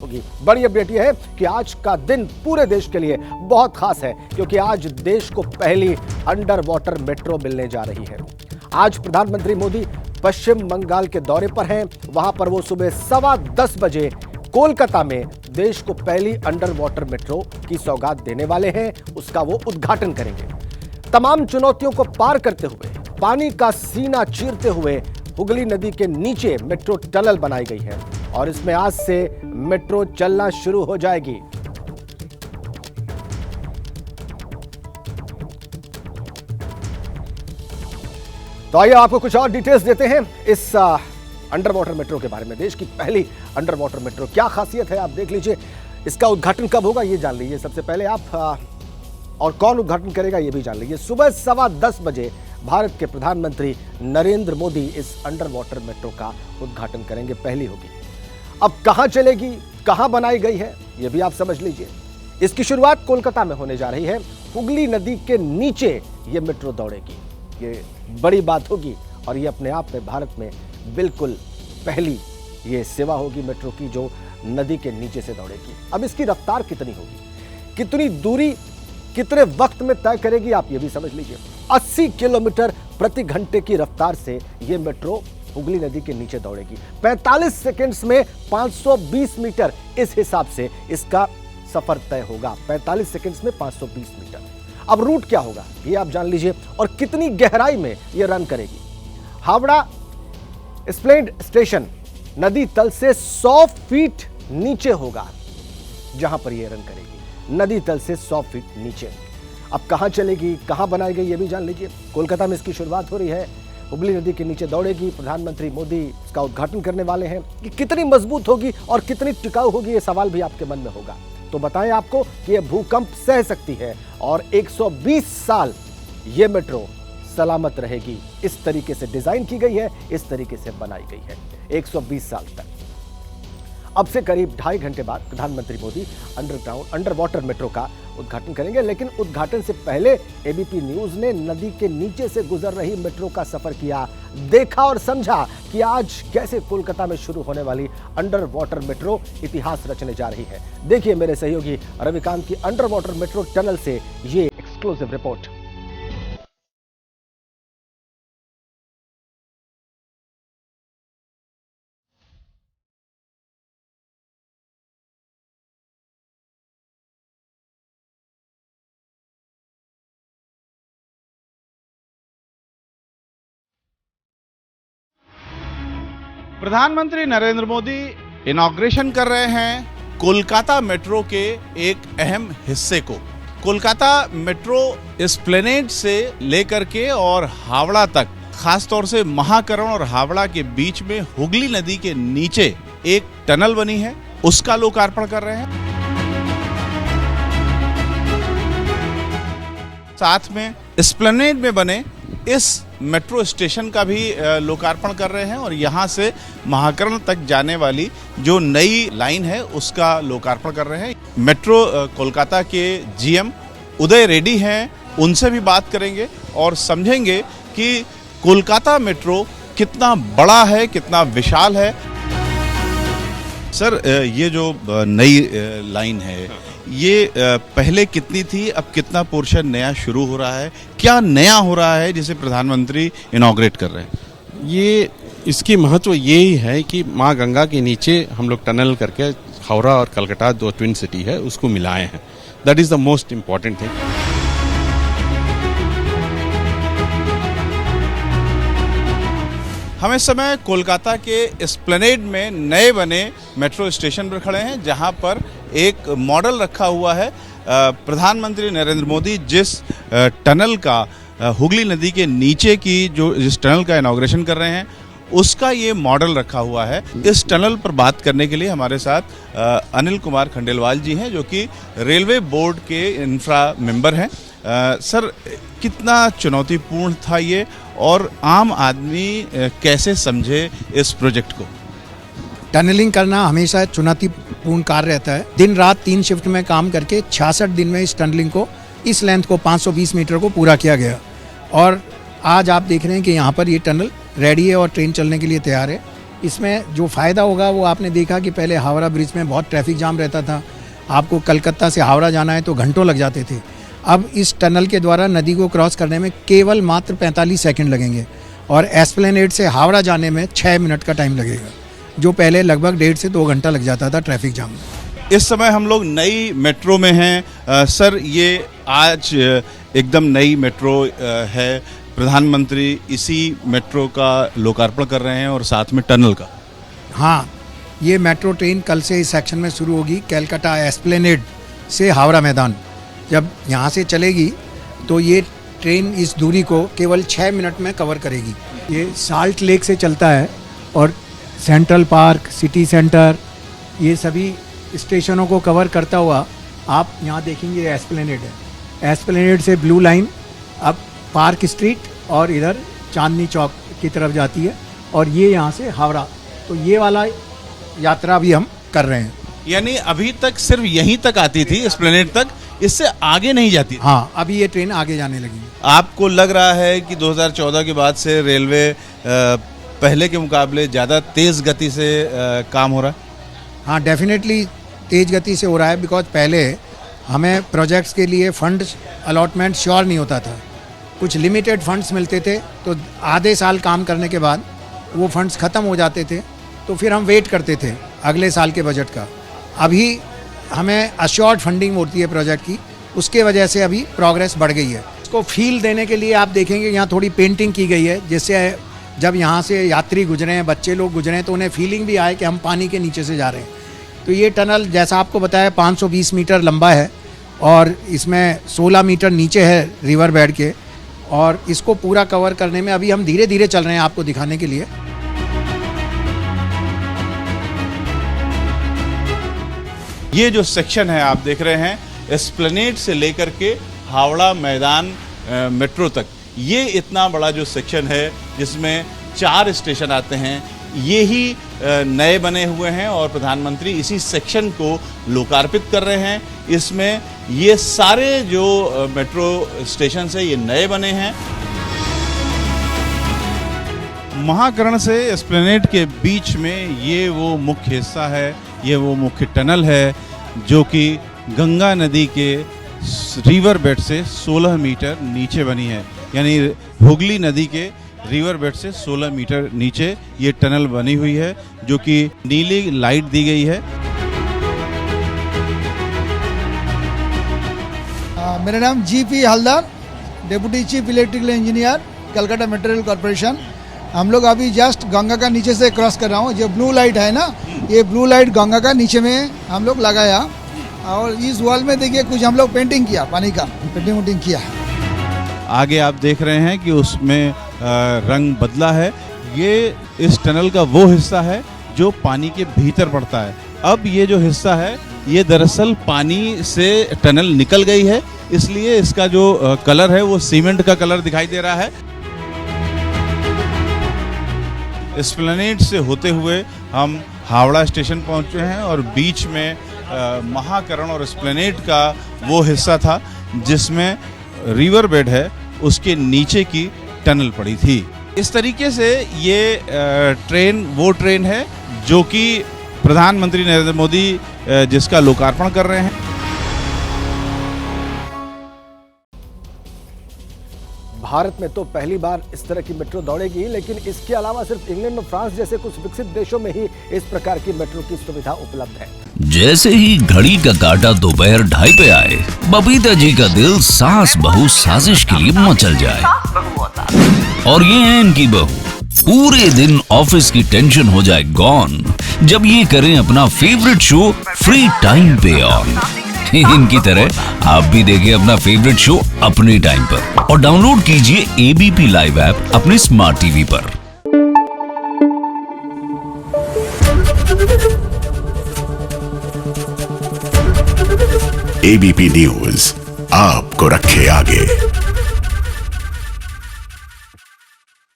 होगी। बड़ी अपडेट यह है कि आज का दिन पूरे देश के लिए बहुत खास है क्योंकि आज देश को पहली अंडर वाटर मेट्रो मिलने जा रही है। आज प्रधानमंत्री मोदी पश्चिम बंगाल के दौरे पर हैं। वहां पर वो सुबह 10:15 बजे कोलकाता में देश को पहली अंडर वाटर मेट्रो की सौगात देने वाले हैं। उसका वो उद्घाटन करेंगे। तमाम चुनौतियों को पार करते हुए, पानी का सीना चीरते हुए हुगली नदी के नीचे मेट्रो टनल बनाई गई है और इसमें आज से मेट्रो चलना शुरू हो जाएगी। तो आइए आपको कुछ और डिटेल्स देते हैं इस अंडर वाटर मेट्रो के बारे में। देश की पहली अंडर वाटर मेट्रो, क्या खासियत है आप देख लीजिए। इसका उद्घाटन कब होगा ये जान लीजिए सबसे पहले आप, और कौन उद्घाटन करेगा ये भी जान लीजिए। सुबह 10:15 बजे भारत के प्रधानमंत्री नरेंद्र मोदी इस अंडर वाटर मेट्रो का उद्घाटन करेंगे। पहली होगी। अब कहां चलेगी, कहां बनाई गई है यह भी आप समझ लीजिए। इसकी शुरुआत कोलकाता में होने जा रही है। हुगली नदी के नीचे यह मेट्रो दौड़ेगी। ये बड़ी बात होगी और ये अपने आप में भारत में बिल्कुल पहली ये सेवा होगी मेट्रो की जो नदी के नीचे से दौड़ेगी। अब इसकी रफ्तार कितनी होगी, कितनी दूरी कितने वक्त में तय करेगी आप ये भी समझ लीजिए। 80 किलोमीटर प्रति घंटे की रफ्तार से ये मेट्रो हुगली नदी के नीचे दौड़ेगी। 45 सेकंड्स में 520 मीटर, इस हिसाब से इसका सफर तय होगा। 45 सेकंड्स में 520 मीटर। अब रूट क्या होगा ये आप जान लीजिए और कितनी गहराई में ये रन करेगी। हावड़ा एस्प्लेनेड स्टेशन नदी तल से 100 फीट नीचे होगा जहां पर यह रन करेगी। नदी तल से 100 फीट नीचे। अब कहां चलेगी, कहां बनाई गई ये भी जान लीजिए। कोलकाता में इसकी शुरुआत हो रही है। हुगली नदी के नीचे दौड़ेगी। प्रधानमंत्री मोदी इसका उद्घाटन करने वाले हैं। कि कितनी मजबूत होगी और कितनी टिकाऊ होगी ये सवाल भी आपके मन में होगा। तो बताएं आपको कि यह भूकंप सह सकती है और 120 साल ये मेट्रो सलामत रहेगी। इस तरीके से डिजाइन की गई है, इस तरीके से बनाई गई है। 120 साल तक। अब से करीब 2.5 घंटे बाद प्रधानमंत्री मोदी अंडर वाटर मेट्रो का उद्घाटन करेंगे। लेकिन उद्घाटन से पहले एबीपी न्यूज ने नदी के नीचे से गुजर रही मेट्रो का सफर किया, देखा और समझा कि आज कैसे कोलकाता में शुरू होने वाली अंडर वाटर मेट्रो इतिहास रचने जा रही है। देखिए मेरे सहयोगी रविकांत की अंडर वाटर मेट्रो टनल से ये एक्सक्लूसिव रिपोर्ट। प्रधानमंत्री नरेंद्र मोदी इनॉग्रेशन कर रहे हैं कोलकाता मेट्रो के एक अहम हिस्से को। कोलकाता मेट्रो एस्प्लेनेड से लेकर के और हावड़ा तक, खासतौर से महाकरण और हावड़ा के बीच में हुगली नदी के नीचे एक टनल बनी है, उसका लोकार्पण कर रहे हैं। साथ में एस्प्लेनेड में बने इस मेट्रो स्टेशन का भी लोकार्पण कर रहे हैं और यहाँ से महाकरण तक जाने वाली जो नई लाइन है उसका लोकार्पण कर रहे हैं। मेट्रो कोलकाता के जीएम उदय रेड्डी हैं, उनसे भी बात करेंगे और समझेंगे कि कोलकाता मेट्रो कितना बड़ा है, कितना विशाल है। सर, ये जो नई लाइन है ये पहले कितनी थी, अब कितना पोर्शन नया शुरू हो रहा है, क्या नया हो रहा है जिसे प्रधानमंत्री इनॉग्रेट कर रहे हैं? ये इसकी महत्व यही है कि माँ गंगा के नीचे हम लोग टनल करके हावड़ा और कलकत्ता दो ट्विन सिटी है उसको मिलाए हैं। That is the most important thing. हम इस समय कोलकाता के एस्प्लेनेड में नए बने मेट्रो स्टेशन पर खड़े हैं जहां पर एक मॉडल रखा हुआ है। प्रधानमंत्री नरेंद्र मोदी जिस टनल का हुगली नदी के नीचे की जिस टनल का इनॉग्रेशन कर रहे हैं उसका ये मॉडल रखा हुआ है। इस टनल पर बात करने के लिए हमारे साथ अनिल कुमार खंडेलवाल जी हैं जो कि रेलवे बोर्ड के इंफ्रा मेंबर हैं। सर, कितना चुनौतीपूर्ण था ये और आम आदमी कैसे समझे इस प्रोजेक्ट को? टनलिंग करना हमेशा चुनौतीपूर्ण कार्य रहता है। दिन रात 3 शिफ्ट में काम करके 66 दिन में इस टनलिंग को, इस लेंथ को 520 मीटर को पूरा किया गया और आज आप देख रहे हैं कि यहाँ पर ये टनल रेडी है और ट्रेन चलने के लिए तैयार है। इसमें जो फ़ायदा होगा वो आपने देखा कि पहले हावड़ा ब्रिज में बहुत ट्रैफिक जाम रहता था, आपको कलकत्ता से हावड़ा जाना है तो घंटों लग जाते थे। अब इस टनल के द्वारा नदी को क्रॉस करने में केवल मात्र 45 सेकंड लगेंगे और एस्प्लेनेड से हावड़ा जाने में 6 मिनट का टाइम लगेगा, जो पहले लगभग 1.5 से 2 घंटा लग जाता था ट्रैफिक जाम में। इस समय हम लोग नई मेट्रो में हैं। सर, ये आज एकदम नई मेट्रो है, प्रधानमंत्री इसी मेट्रो का लोकार्पण कर रहे हैं और साथ में टनल का। हाँ, ये मेट्रो ट्रेन कल से इस सेक्शन में शुरू होगी, कैलकाटा एस्प्लेनेड से हावड़ा मैदान। जब यहाँ से चलेगी तो ये ट्रेन इस दूरी को केवल 6 मिनट में कवर करेगी। ये साल्ट लेक से चलता है और सेंट्रल पार्क, सिटी सेंटर, ये सभी स्टेशनों को कवर करता हुआ आप यहाँ देखेंगे एस्प्लेनेड है। एस्प्लेनेड से ब्लू लाइन अब पार्क स्ट्रीट और इधर चांदनी चौक की तरफ जाती है और ये यहाँ से हावड़ा। तो ये वाला यात्रा भी हम कर रहे हैं। यानी अभी तक सिर्फ यहीं तक आती थी, एस्प्लेनेड तक, इससे आगे नहीं जाती। हाँ, अभी ये ट्रेन आगे जाने लगी। आपको लग रहा है कि 2014 के बाद से रेलवे पहले के मुकाबले ज़्यादा तेज़ गति से काम हो रहा है? हाँ, डेफिनेटली तेज़ गति से हो रहा है, बिकॉज पहले हमें प्रोजेक्ट्स के लिए फंड अलॉटमेंट श्योर नहीं होता था। कुछ लिमिटेड फंड्स मिलते थे तो आधे साल काम करने के बाद वो फंड्स ख़त्म हो जाते थे, तो फिर हम वेट करते थे अगले साल के बजट का। अभी हमें अश्योर्ड फंडिंग होती है प्रोजेक्ट की, उसके वजह से अभी प्रोग्रेस बढ़ गई है। इसको फील देने के लिए आप देखेंगे यहाँ थोड़ी पेंटिंग की गई है, जिससे जब यहाँ से यात्री गुजरे हैं, बच्चे लोग गुजरे हैं, तो उन्हें फीलिंग भी आए कि हम पानी के नीचे से जा रहे हैं। तो ये टनल जैसा आपको बताया 520 मीटर लंबा है और इसमें 16 मीटर नीचे है रिवर बेड के, और इसको पूरा कवर करने में अभी हम धीरे धीरे चल रहे हैं आपको दिखाने के लिए। ये जो सेक्शन है आप देख रहे हैं, एस्प्लेनेड से लेकर के हावड़ा मैदान मेट्रो तक, ये इतना बड़ा जो सेक्शन है जिसमें 4 स्टेशन आते हैं, ये ही नए बने हुए हैं और प्रधानमंत्री इसी सेक्शन को लोकार्पित कर रहे हैं। इसमें ये सारे जो मेट्रो स्टेशन है ये नए बने हैं। महाकरण से एस्प्लेनेड के बीच में ये वो मुख्य हिस्सा है, ये वो मुख्य टनल है जो कि गंगा नदी के रिवर बेड से 16 मीटर नीचे बनी है। यानी हुगली नदी के रिवर बेड से 16 मीटर नीचे ये टनल बनी हुई है, जो कि नीली लाइट दी गई है। मेरा नाम GP Haldar, deputy chief electrical engineer, Calcutta metro rail corporation. हम लोग अभी जस्ट गंगा का नीचे से क्रॉस कर रहा हूँ। जो ब्लू लाइट है ना, ये ब्लू लाइट गंगा का नीचे में हम लोग लगाया, और इस वॉल में देखिए कुछ हम लोग पेंटिंग किया, पानी का पेंटिंग किया। आगे आप देख रहे हैं कि उसमें रंग बदला है। ये इस टनल का वो हिस्सा है जो पानी के भीतर पड़ता है। अब ये जो हिस्सा है ये दरअसल पानी से टनल निकल गई है, इसलिए इसका जो कलर है वो सीमेंट का कलर दिखाई दे रहा है। एस्प्लेनेड से होते हुए हम हावड़ा स्टेशन पहुंचे हैं और बीच में महाकरण और एस्प्लेनेड का वो हिस्सा था जिसमें रिवर बेड है, उसके नीचे की टनल पड़ी थी। इस तरीके से ये ट्रेन वो ट्रेन है जो कि प्रधानमंत्री नरेंद्र मोदी जिसका लोकार्पण कर रहे हैं। भारत में तो पहली बार इस तरह की मेट्रो दौड़ेगी, लेकिन इसके अलावा सिर्फ इंग्लैंड और फ्रांस जैसे कुछ विकसित देशों में ही इस प्रकार की मेट्रो की सुविधा उपलब्ध है। जैसे ही घड़ी का काटा दोपहर 2:30 पे आए, बबीता जी का दिल सास बहू साजिश के लिए मचल जाए। और ये है इनकी बहू, पूरे दिन ऑफिस की टेंशन हो जाए गॉन जब ये करें अपना फेवरेट शो फ्री टाइम पे ऑन। इनकी तरह आप भी देखें अपना फेवरेट शो अपने टाइम पर और डाउनलोड कीजिए एबीपी लाइव ऐप अपने स्मार्ट टीवी पर। एबीपी न्यूज आपको रखे आगे।